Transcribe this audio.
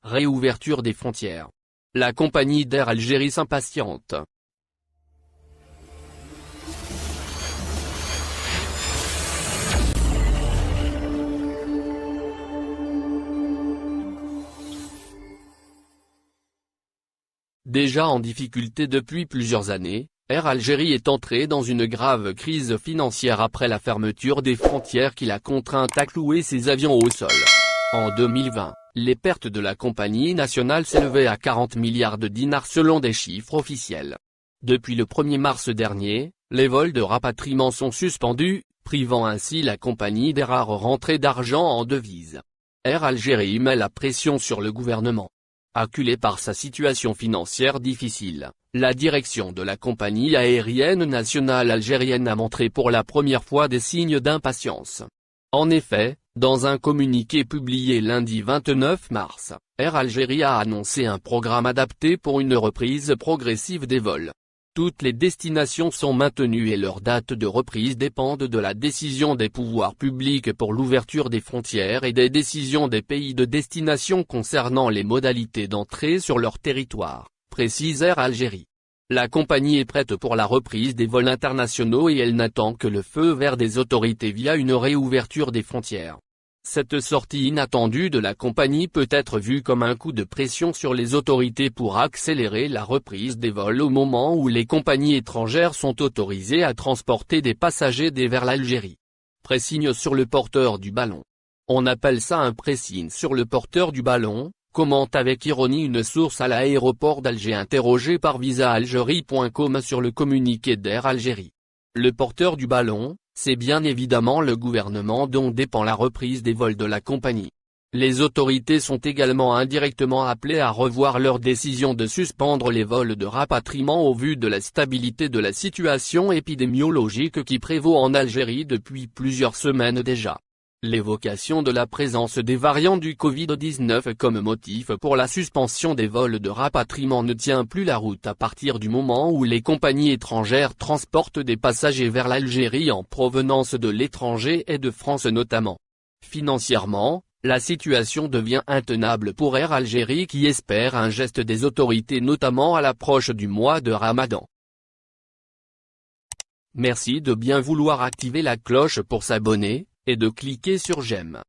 Réouverture des frontières. La compagnie d'Air Algérie s'impatiente. Déjà en difficulté depuis plusieurs années, Air Algérie est entrée dans une grave crise financière après la fermeture des frontières qui l'a contrainte à clouer ses avions au sol. En 2020, les pertes de la compagnie nationale s'élevaient à 40 milliards de dinars selon des chiffres officiels. Depuis le 1er mars dernier, les vols de rapatriement sont suspendus, privant ainsi la compagnie des rares rentrées d'argent en devises. Air Algérie met la pression sur le gouvernement. Acculée par sa situation financière difficile, la direction de la compagnie aérienne nationale algérienne a montré pour la première fois des signes d'impatience. En effet, dans un communiqué publié lundi 29 mars, Air Algérie a annoncé un programme adapté pour une reprise progressive des vols. Toutes les destinations sont maintenues et leurs dates de reprise dépendent de la décision des pouvoirs publics pour l'ouverture des frontières et des décisions des pays de destination concernant les modalités d'entrée sur leur territoire, précise Air Algérie. La compagnie est prête pour la reprise des vols internationaux et elle n'attend que le feu vert des autorités via une réouverture des frontières. Cette sortie inattendue de la compagnie peut être vue comme un coup de pression sur les autorités pour accélérer la reprise des vols au moment où les compagnies étrangères sont autorisées à transporter des passagers vers l'Algérie. Pressigne sur le porteur du ballon. On appelle ça un pressing sur le porteur du ballon, commente avec ironie une source à l'aéroport d'Alger interrogée par visaalgérie.com sur le communiqué d'Air Algérie. Le porteur du ballon, c'est bien évidemment le gouvernement dont dépend la reprise des vols de la compagnie. Les autorités sont également indirectement appelées à revoir leur décision de suspendre les vols de rapatriement au vu de la stabilité de la situation épidémiologique qui prévaut en Algérie depuis plusieurs semaines déjà. L'évocation de la présence des variants du Covid-19 comme motif pour la suspension des vols de rapatriement ne tient plus la route à partir du moment où les compagnies étrangères transportent des passagers vers l'Algérie en provenance de l'étranger et de France notamment. Financièrement, la situation devient intenable pour Air Algérie qui espère un geste des autorités notamment à l'approche du mois de Ramadan. Merci de bien vouloir activer la cloche pour s'abonner, et de cliquer sur j'aime.